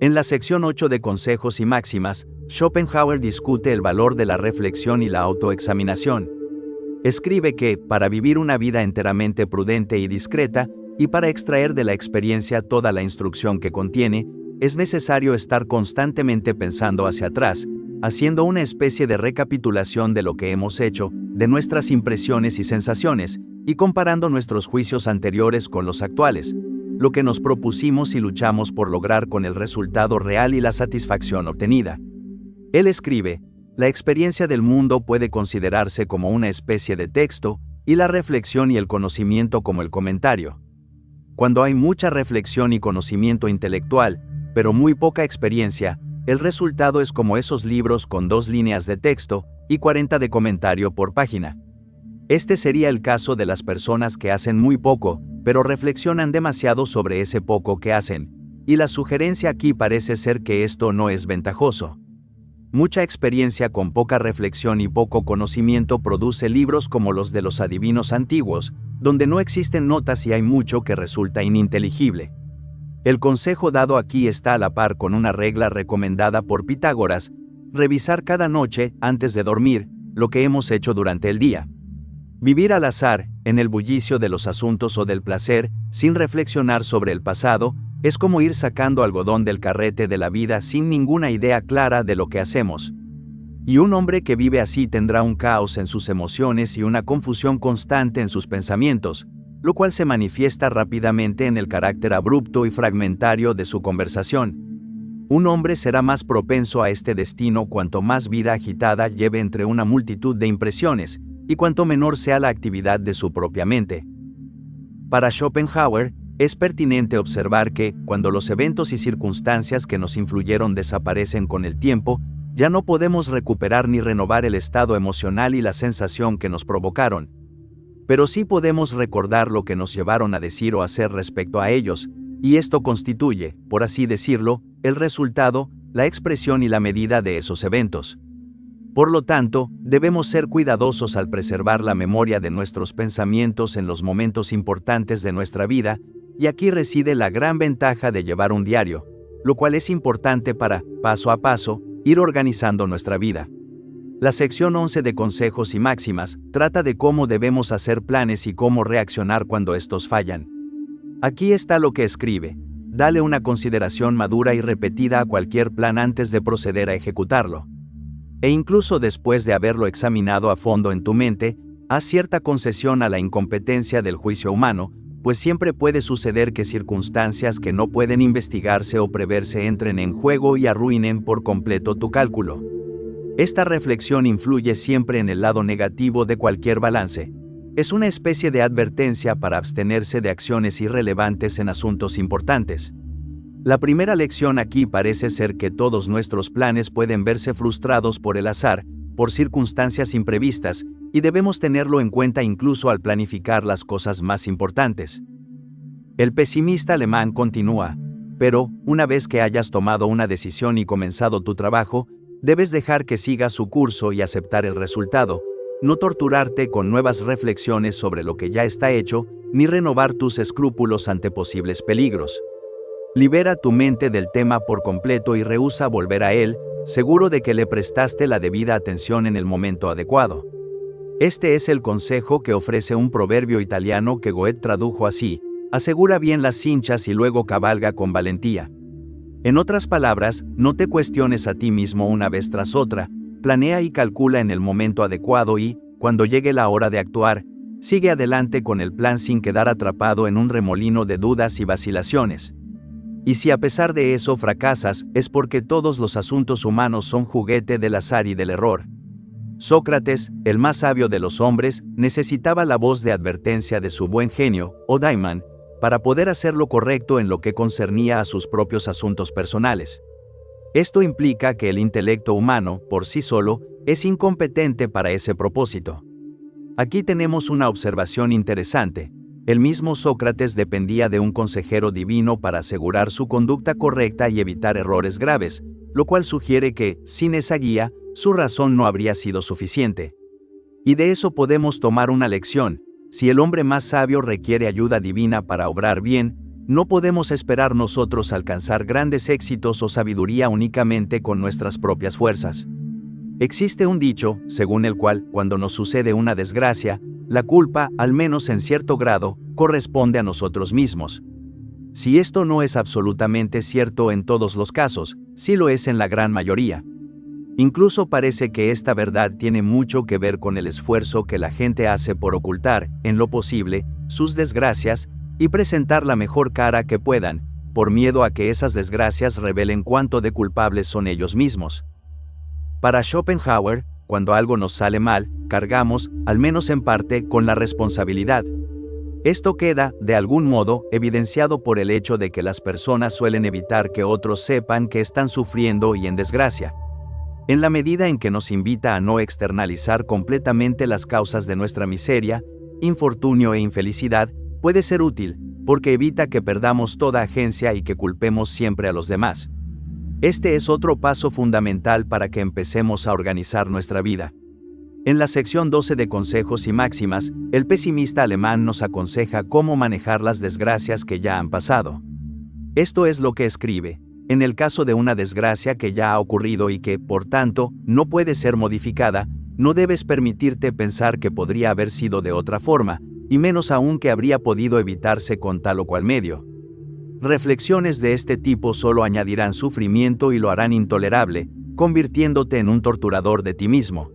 En la sección 8 de Consejos y Máximas, Schopenhauer discute el valor de la reflexión y la autoexaminación. Escribe que, para vivir una vida enteramente prudente y discreta, y para extraer de la experiencia toda la instrucción que contiene, es necesario estar constantemente pensando hacia atrás, haciendo una especie de recapitulación de lo que hemos hecho, de nuestras impresiones y sensaciones, y comparando nuestros juicios anteriores con los actuales, lo que nos propusimos y luchamos por lograr con el resultado real y la satisfacción obtenida. Él escribe, la experiencia del mundo puede considerarse como una especie de texto, y la reflexión y el conocimiento como el comentario. Cuando hay mucha reflexión y conocimiento intelectual, pero muy poca experiencia, el resultado es como esos libros con 2 líneas de texto y 40 de comentario por página. Este sería el caso de las personas que hacen muy poco, pero reflexionan demasiado sobre ese poco que hacen, y la sugerencia aquí parece ser que esto no es ventajoso. Mucha experiencia con poca reflexión y poco conocimiento produce libros como los de los adivinos antiguos, donde no existen notas y hay mucho que resulta ininteligible. El consejo dado aquí está a la par con una regla recomendada por Pitágoras: revisar cada noche, antes de dormir, lo que hemos hecho durante el día. Vivir al azar, en el bullicio de los asuntos o del placer, sin reflexionar sobre el pasado, es como ir sacando algodón del carrete de la vida sin ninguna idea clara de lo que hacemos. Y un hombre que vive así tendrá un caos en sus emociones y una confusión constante en sus pensamientos, lo cual se manifiesta rápidamente en el carácter abrupto y fragmentario de su conversación. Un hombre será más propenso a este destino cuanto más vida agitada lleve entre una multitud de impresiones, y cuanto menor sea la actividad de su propia mente. Para Schopenhauer, es pertinente observar que, cuando los eventos y circunstancias que nos influyeron desaparecen con el tiempo, ya no podemos recuperar ni renovar el estado emocional y la sensación que nos provocaron. Pero sí podemos recordar lo que nos llevaron a decir o hacer respecto a ellos, y esto constituye, por así decirlo, el resultado, la expresión y la medida de esos eventos. Por lo tanto, debemos ser cuidadosos al preservar la memoria de nuestros pensamientos en los momentos importantes de nuestra vida, y aquí reside la gran ventaja de llevar un diario, lo cual es importante para, paso a paso, ir organizando nuestra vida. La sección 11 de Consejos y Máximas trata de cómo debemos hacer planes y cómo reaccionar cuando estos fallan. Aquí está lo que escribe: dale una consideración madura y repetida a cualquier plan antes de proceder a ejecutarlo. E incluso después de haberlo examinado a fondo en tu mente, haz cierta concesión a la incompetencia del juicio humano, pues siempre puede suceder que circunstancias que no pueden investigarse o preverse entren en juego y arruinen por completo tu cálculo. Esta reflexión influye siempre en el lado negativo de cualquier balance. Es una especie de advertencia para abstenerse de acciones irrelevantes en asuntos importantes. La primera lección aquí parece ser que todos nuestros planes pueden verse frustrados por el azar, por circunstancias imprevistas, y debemos tenerlo en cuenta incluso al planificar las cosas más importantes. El pesimista alemán continúa: pero, una vez que hayas tomado una decisión y comenzado tu trabajo, debes dejar que siga su curso y aceptar el resultado, no torturarte con nuevas reflexiones sobre lo que ya está hecho, ni renovar tus escrúpulos ante posibles peligros. Libera tu mente del tema por completo y rehúsa volver a él, seguro de que le prestaste la debida atención en el momento adecuado. Este es el consejo que ofrece un proverbio italiano que Goethe tradujo así: asegura bien las cinchas y luego cabalga con valentía. En otras palabras, no te cuestiones a ti mismo una vez tras otra, planea y calcula en el momento adecuado y, cuando llegue la hora de actuar, sigue adelante con el plan sin quedar atrapado en un remolino de dudas y vacilaciones. Y si a pesar de eso fracasas, es porque todos los asuntos humanos son juguete del azar y del error. Sócrates, el más sabio de los hombres, necesitaba la voz de advertencia de su buen genio, o daimon, para poder hacer lo correcto en lo que concernía a sus propios asuntos personales. Esto implica que el intelecto humano, por sí solo, es incompetente para ese propósito. Aquí tenemos una observación interesante. El mismo Sócrates dependía de un consejero divino para asegurar su conducta correcta y evitar errores graves, lo cual sugiere que, sin esa guía, su razón no habría sido suficiente. Y de eso podemos tomar una lección: si el hombre más sabio requiere ayuda divina para obrar bien, No podemos esperar nosotros alcanzar grandes éxitos o sabiduría únicamente con nuestras propias fuerzas. Existe un dicho, según el cual, cuando nos sucede una desgracia, la culpa, al menos en cierto grado, corresponde a nosotros mismos. Si esto no es absolutamente cierto en todos los casos, sí lo es en la gran mayoría. Incluso parece que esta verdad tiene mucho que ver con el esfuerzo que la gente hace por ocultar, en lo posible, sus desgracias, y presentar la mejor cara que puedan, por miedo a que esas desgracias revelen cuánto de culpables son ellos mismos. Para Schopenhauer, cuando algo nos sale mal, cargamos, al menos en parte, con la responsabilidad. Esto queda, de algún modo, evidenciado por el hecho de que las personas suelen evitar que otros sepan que están sufriendo y en desgracia. En la medida en que nos invita a no externalizar completamente las causas de nuestra miseria, infortunio e infelicidad, puede ser útil, porque evita que perdamos toda agencia y que culpemos siempre a los demás. Este es otro paso fundamental para que empecemos a organizar nuestra vida. En la sección 12 de Consejos y Máximas, el pesimista alemán nos aconseja cómo manejar las desgracias que ya han pasado. Esto es lo que escribe: en el caso de una desgracia que ya ha ocurrido y que, por tanto, no puede ser modificada, no debes permitirte pensar que podría haber sido de otra forma, y menos aún que habría podido evitarse con tal o cual medio. Reflexiones de este tipo solo añadirán sufrimiento y lo harán intolerable, convirtiéndote en un torturador de ti mismo.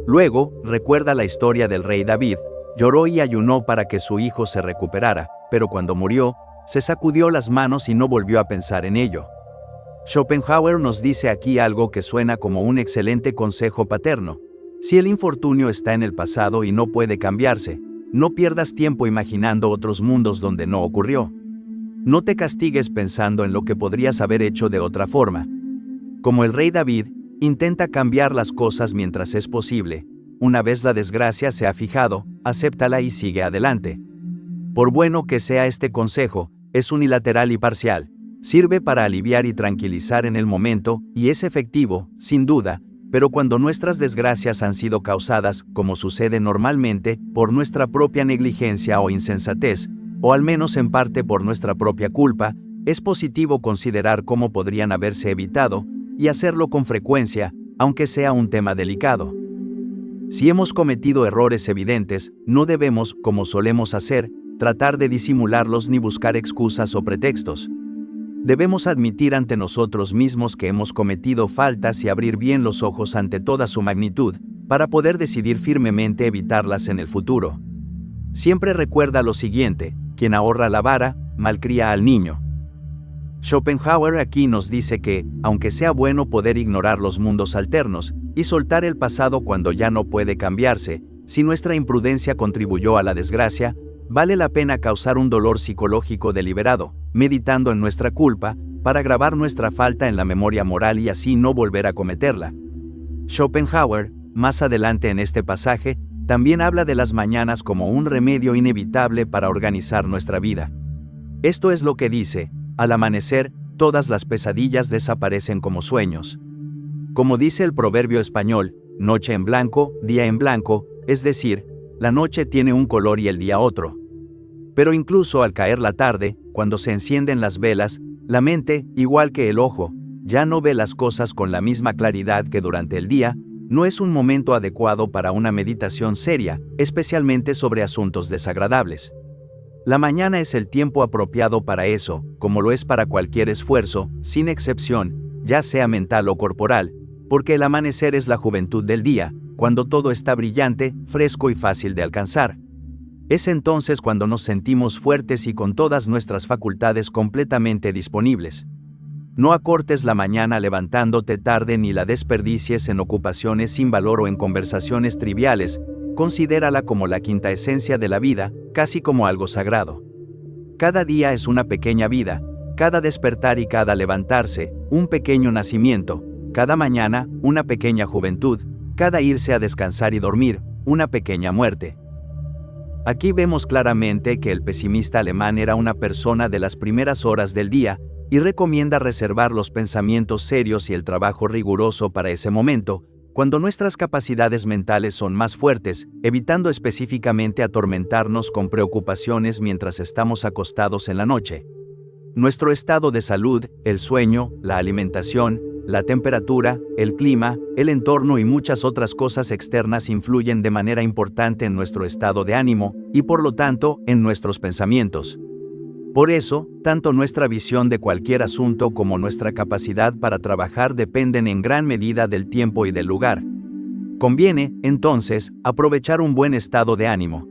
Luego, recuerda la historia del rey David. Lloró y ayunó para que su hijo se recuperara, pero cuando murió, se sacudió las manos y no volvió a pensar en ello. Schopenhauer nos dice aquí algo que suena como un excelente consejo paterno. Si el infortunio está en el pasado y no puede cambiarse, no pierdas tiempo imaginando otros mundos donde no ocurrió. No te castigues pensando en lo que podrías haber hecho de otra forma. Como el rey David, intenta cambiar las cosas mientras es posible. Una vez la desgracia se ha fijado, acéptala y sigue adelante. Por bueno que sea este consejo, es unilateral y parcial. Sirve para aliviar y tranquilizar en el momento, y es efectivo, sin duda, pero cuando nuestras desgracias han sido causadas, como sucede normalmente, por nuestra propia negligencia o insensatez, o al menos en parte por nuestra propia culpa, es positivo considerar cómo podrían haberse evitado, y hacerlo con frecuencia, aunque sea un tema delicado. Si hemos cometido errores evidentes, no debemos, como solemos hacer, tratar de disimularlos ni buscar excusas o pretextos. Debemos admitir ante nosotros mismos que hemos cometido faltas y abrir bien los ojos ante toda su magnitud, para poder decidir firmemente evitarlas en el futuro. Siempre recuerda lo siguiente: quien ahorra la vara, malcría al niño. Schopenhauer aquí nos dice que, aunque sea bueno poder ignorar los mundos alternos, y soltar el pasado cuando ya no puede cambiarse, si nuestra imprudencia contribuyó a la desgracia, vale la pena causar un dolor psicológico deliberado, meditando en nuestra culpa, para grabar nuestra falta en la memoria moral y así no volver a cometerla. Schopenhauer, más adelante en este pasaje, también habla de las mañanas como un remedio inevitable para organizar nuestra vida. Esto es lo que dice: al amanecer, todas las pesadillas desaparecen como sueños. Como dice el proverbio español, noche en blanco, día en blanco, es decir, la noche tiene un color y el día otro. Pero incluso al caer la tarde, cuando se encienden las velas, la mente, igual que el ojo, ya no ve las cosas con la misma claridad que durante el día. No es un momento adecuado para una meditación seria, especialmente sobre asuntos desagradables. La mañana es el tiempo apropiado para eso, como lo es para cualquier esfuerzo, sin excepción, ya sea mental o corporal, porque el amanecer es la juventud del día, cuando todo está brillante, fresco y fácil de alcanzar. Es entonces cuando nos sentimos fuertes y con todas nuestras facultades completamente disponibles. No acortes la mañana levantándote tarde ni la desperdicies en ocupaciones sin valor o en conversaciones triviales. Considérala como la quinta esencia de la vida, casi como algo sagrado. Cada día es una pequeña vida, cada despertar y cada levantarse, un pequeño nacimiento, cada mañana, una pequeña juventud, cada irse a descansar y dormir, una pequeña muerte. Aquí vemos claramente que el pesimista alemán era una persona de las primeras horas del día, y recomienda reservar los pensamientos serios y el trabajo riguroso para ese momento, cuando nuestras capacidades mentales son más fuertes, evitando específicamente atormentarnos con preocupaciones mientras estamos acostados en la noche. Nuestro estado de salud, el sueño, la alimentación, la temperatura, el clima, el entorno y muchas otras cosas externas influyen de manera importante en nuestro estado de ánimo, y por lo tanto, en nuestros pensamientos. Por eso, tanto nuestra visión de cualquier asunto como nuestra capacidad para trabajar dependen en gran medida del tiempo y del lugar. Conviene, entonces, aprovechar un buen estado de ánimo.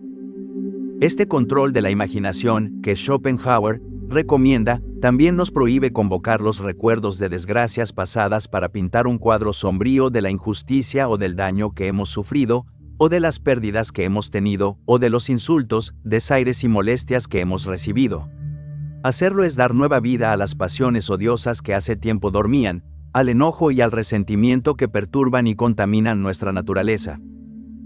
Este control de la imaginación, que Schopenhauer recomienda, también nos prohíbe convocar los recuerdos de desgracias pasadas para pintar un cuadro sombrío de la injusticia o del daño que hemos sufrido, o de las pérdidas que hemos tenido, o de los insultos, desaires y molestias que hemos recibido. Hacerlo es dar nueva vida a las pasiones odiosas que hace tiempo dormían, al enojo y al resentimiento que perturban y contaminan nuestra naturaleza.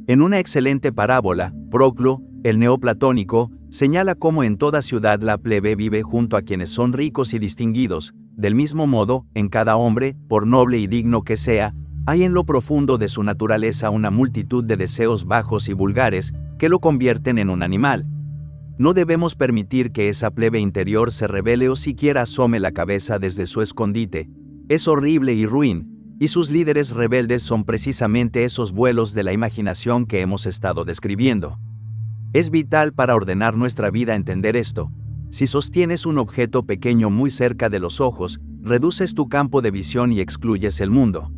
En una excelente parábola, Proclo, el neoplatónico, señala cómo en toda ciudad la plebe vive junto a quienes son ricos y distinguidos. Del mismo modo, en cada hombre, por noble y digno que sea, hay en lo profundo de su naturaleza una multitud de deseos bajos y vulgares, que lo convierten en un animal. No debemos permitir que esa plebe interior se revele o siquiera asome la cabeza desde su escondite. Es horrible y ruin, y sus líderes rebeldes son precisamente esos vuelos de la imaginación que hemos estado describiendo. Es vital para ordenar nuestra vida entender esto. Si sostienes un objeto pequeño muy cerca de los ojos, reduces tu campo de visión y excluyes el mundo.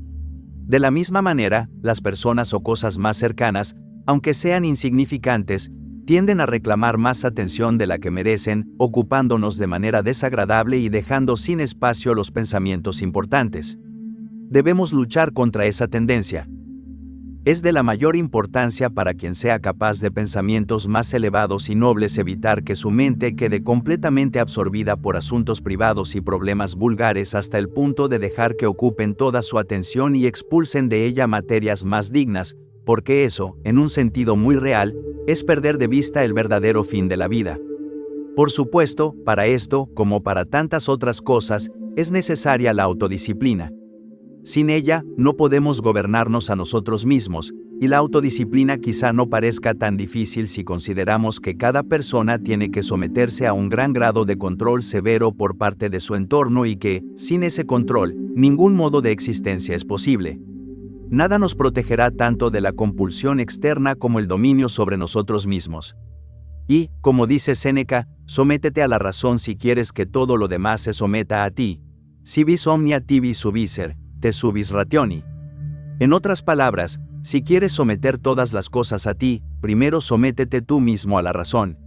De la misma manera, las personas o cosas más cercanas, aunque sean insignificantes, tienden a reclamar más atención de la que merecen, ocupándonos de manera desagradable y dejando sin espacio los pensamientos importantes. Debemos luchar contra esa tendencia. Es de la mayor importancia para quien sea capaz de pensamientos más elevados y nobles evitar que su mente quede completamente absorbida por asuntos privados y problemas vulgares hasta el punto de dejar que ocupen toda su atención y expulsen de ella materias más dignas, porque eso, en un sentido muy real, es perder de vista el verdadero fin de la vida. Por supuesto, para esto, como para tantas otras cosas, es necesaria la autodisciplina. Sin ella, no podemos gobernarnos a nosotros mismos, y la autodisciplina quizá no parezca tan difícil si consideramos que cada persona tiene que someterse a un gran grado de control severo por parte de su entorno y que, sin ese control, ningún modo de existencia es posible. Nada nos protegerá tanto de la compulsión externa como el dominio sobre nosotros mismos. Y, como dice Séneca, sométete a la razón si quieres que todo lo demás se someta a ti. Si vis omnia tibi subiser, te subis rationi. En otras palabras, si quieres someter todas las cosas a ti, primero sométete tú mismo a la razón.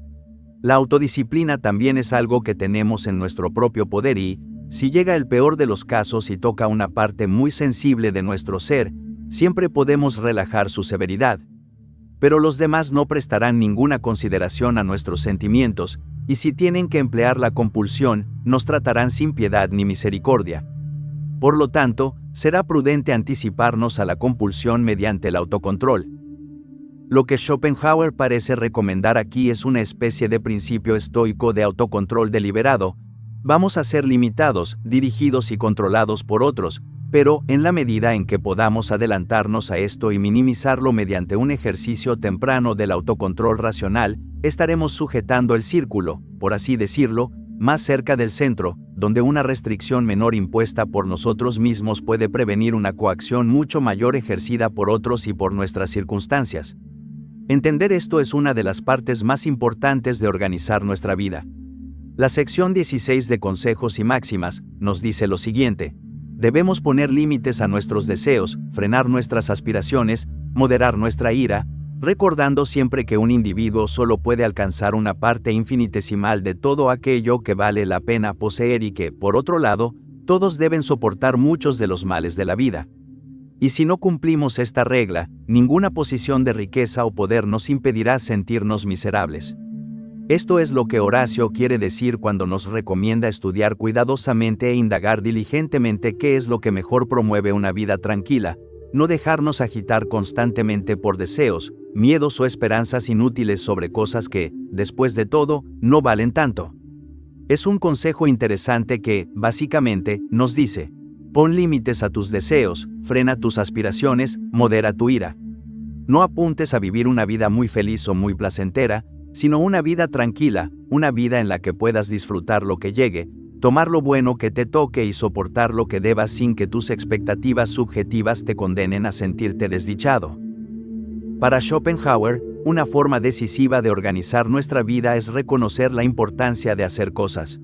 La autodisciplina también es algo que tenemos en nuestro propio poder y, si llega el peor de los casos y toca una parte muy sensible de nuestro ser, siempre podemos relajar su severidad. Pero los demás no prestarán ninguna consideración a nuestros sentimientos, y si tienen que emplear la compulsión, nos tratarán sin piedad ni misericordia. Por lo tanto, será prudente anticiparnos a la compulsión mediante el autocontrol. Lo que Schopenhauer parece recomendar aquí es una especie de principio estoico de autocontrol deliberado. Vamos a ser limitados, dirigidos y controlados por otros, pero, en la medida en que podamos adelantarnos a esto y minimizarlo mediante un ejercicio temprano del autocontrol racional, estaremos sujetando el círculo, por así decirlo, más cerca del centro, donde una restricción menor impuesta por nosotros mismos puede prevenir una coacción mucho mayor ejercida por otros y por nuestras circunstancias. Entender esto es una de las partes más importantes de organizar nuestra vida. La sección 16 de Consejos y Máximas nos dice lo siguiente: debemos poner límites a nuestros deseos, frenar nuestras aspiraciones, moderar nuestra ira, recordando siempre que un individuo solo puede alcanzar una parte infinitesimal de todo aquello que vale la pena poseer y que, por otro lado, todos deben soportar muchos de los males de la vida. Y si no cumplimos esta regla, ninguna posición de riqueza o poder nos impedirá sentirnos miserables. Esto es lo que Horacio quiere decir cuando nos recomienda estudiar cuidadosamente e indagar diligentemente qué es lo que mejor promueve una vida tranquila, no dejarnos agitar constantemente por deseos, miedos o esperanzas inútiles sobre cosas que, después de todo, no valen tanto. Es un consejo interesante que, básicamente, nos dice: pon límites a tus deseos, frena tus aspiraciones, modera tu ira. No apuntes a vivir una vida muy feliz o muy placentera, sino una vida tranquila, una vida en la que puedas disfrutar lo que llegue, tomar lo bueno que te toque y soportar lo que debas sin que tus expectativas subjetivas te condenen a sentirte desdichado. Para Schopenhauer, una forma decisiva de organizar nuestra vida es reconocer la importancia de hacer cosas.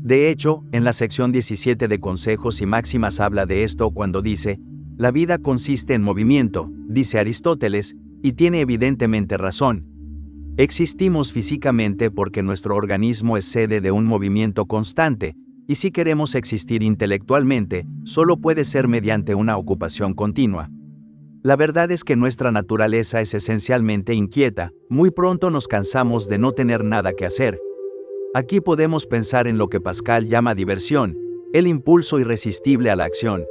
De hecho, en la sección 17 de Consejos y Máximas habla de esto cuando dice: la vida consiste en movimiento, dice Aristóteles, y tiene evidentemente razón. Existimos físicamente porque nuestro organismo es sede de un movimiento constante, y si queremos existir intelectualmente, solo puede ser mediante una ocupación continua. La verdad es que nuestra naturaleza es esencialmente inquieta, muy pronto nos cansamos de no tener nada que hacer. Aquí podemos pensar en lo que Pascal llama diversión, el impulso irresistible a la acción.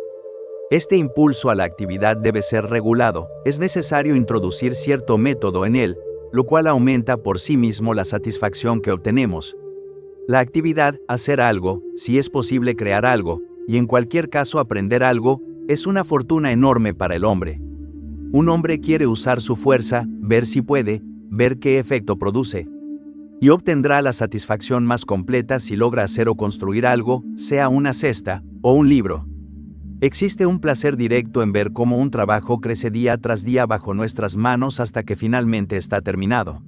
Este impulso a la actividad debe ser regulado, es necesario introducir cierto método en él, lo cual aumenta por sí mismo la satisfacción que obtenemos. La actividad, hacer algo, si es posible crear algo, y en cualquier caso aprender algo, es una fortuna enorme para el hombre. Un hombre quiere usar su fuerza, ver si puede, ver qué efecto produce. Y obtendrá la satisfacción más completa si logra hacer o construir algo, sea una cesta o un libro. Existe un placer directo en ver cómo un trabajo crece día tras día bajo nuestras manos hasta que finalmente está terminado.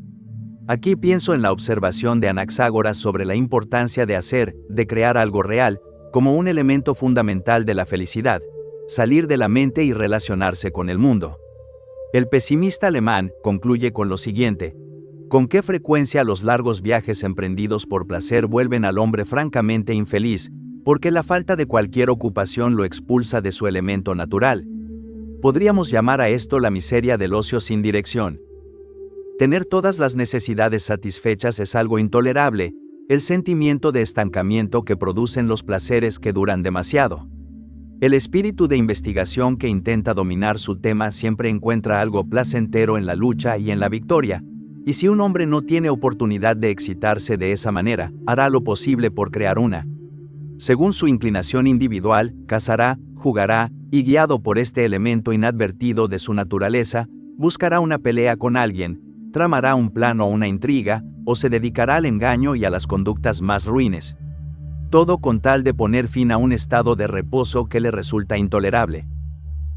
Aquí pienso en la observación de Anaxágoras sobre la importancia de hacer, de crear algo real, como un elemento fundamental de la felicidad, salir de la mente y relacionarse con el mundo. El pesimista alemán concluye con lo siguiente: ¿con qué frecuencia los largos viajes emprendidos por placer vuelven al hombre francamente infeliz, porque la falta de cualquier ocupación lo expulsa de su elemento natural? Podríamos llamar a esto la miseria del ocio sin dirección. Tener todas las necesidades satisfechas es algo intolerable, el sentimiento de estancamiento que producen los placeres que duran demasiado. El espíritu de investigación que intenta dominar su tema siempre encuentra algo placentero en la lucha y en la victoria, y si un hombre no tiene oportunidad de excitarse de esa manera, hará lo posible por crear una. Según su inclinación individual, cazará, jugará, y guiado por este elemento inadvertido de su naturaleza, buscará una pelea con alguien, tramará un plan o una intriga, o se dedicará al engaño y a las conductas más ruines. Todo con tal de poner fin a un estado de reposo que le resulta intolerable.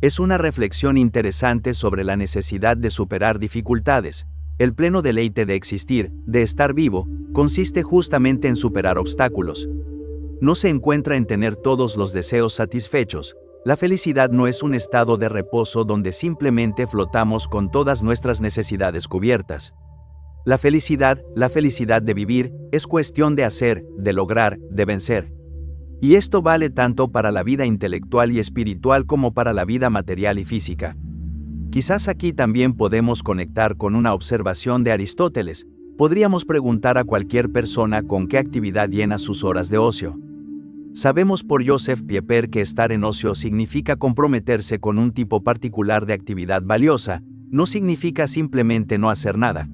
Es una reflexión interesante sobre la necesidad de superar dificultades. El pleno deleite de existir, de estar vivo, consiste justamente en superar obstáculos. No se encuentra en tener todos los deseos satisfechos. La felicidad no es un estado de reposo donde simplemente flotamos con todas nuestras necesidades cubiertas. La felicidad de vivir, es cuestión de hacer, de lograr, de vencer. Y esto vale tanto para la vida intelectual y espiritual como para la vida material y física. Quizás aquí también podemos conectar con una observación de Aristóteles. Podríamos preguntar a cualquier persona con qué actividad llena sus horas de ocio. Sabemos por Joseph Pieper que estar en ocio significa comprometerse con un tipo particular de actividad valiosa, no significa simplemente no hacer nada.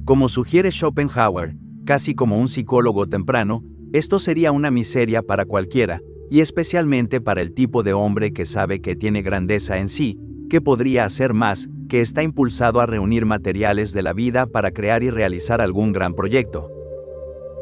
Como sugiere Schopenhauer, casi como un psicólogo temprano, esto sería una miseria para cualquiera, y especialmente para el tipo de hombre que sabe que tiene grandeza en sí, que podría hacer más, que está impulsado a reunir materiales de la vida para crear y realizar algún gran proyecto.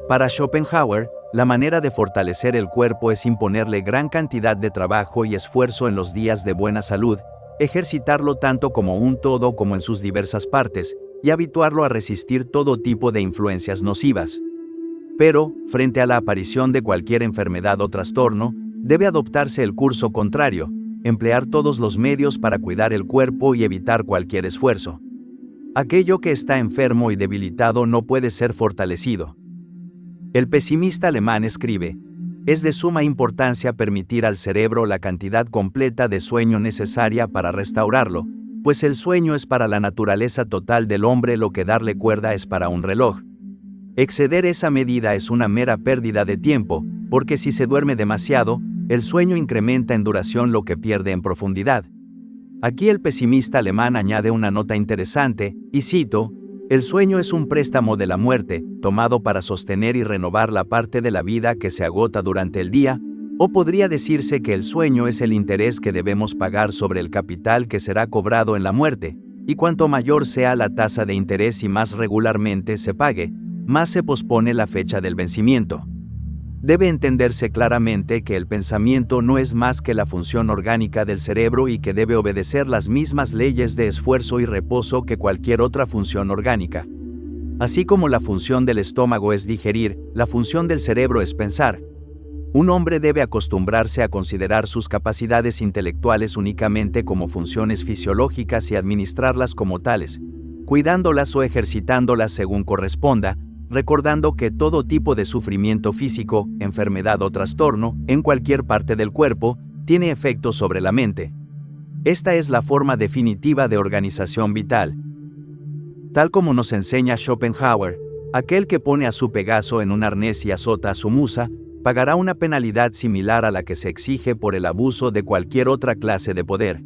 Para Schopenhauer, la manera de fortalecer el cuerpo es imponerle gran cantidad de trabajo y esfuerzo en los días de buena salud, ejercitarlo tanto como un todo como en sus diversas partes, y habituarlo a resistir todo tipo de influencias nocivas. Pero, frente a la aparición de cualquier enfermedad o trastorno, debe adoptarse el curso contrario, emplear todos los medios para cuidar el cuerpo y evitar cualquier esfuerzo. Aquello que está enfermo y debilitado no puede ser fortalecido. El pesimista alemán escribe: es de suma importancia permitir al cerebro la cantidad completa de sueño necesaria para restaurarlo, pues el sueño es para la naturaleza total del hombre lo que darle cuerda es para un reloj. Exceder esa medida es una mera pérdida de tiempo, porque si se duerme demasiado, el sueño incrementa en duración lo que pierde en profundidad. Aquí el pesimista alemán añade una nota interesante, y cito: el sueño es un préstamo de la muerte, tomado para sostener y renovar la parte de la vida que se agota durante el día, o podría decirse que el sueño es el interés que debemos pagar sobre el capital que será cobrado en la muerte, y cuanto mayor sea la tasa de interés y más regularmente se pague, más se pospone la fecha del vencimiento. Debe entenderse claramente que el pensamiento no es más que la función orgánica del cerebro y que debe obedecer las mismas leyes de esfuerzo y reposo que cualquier otra función orgánica. Así como la función del estómago es digerir, la función del cerebro es pensar. Un hombre debe acostumbrarse a considerar sus capacidades intelectuales únicamente como funciones fisiológicas y administrarlas como tales, cuidándolas o ejercitándolas según corresponda, recordando que todo tipo de sufrimiento físico, enfermedad o trastorno, en cualquier parte del cuerpo, tiene efectos sobre la mente. Esta es la forma definitiva de organización vital. Tal como nos enseña Schopenhauer, aquel que pone a su Pegaso en un arnés y azota a su musa, pagará una penalidad similar a la que se exige por el abuso de cualquier otra clase de poder.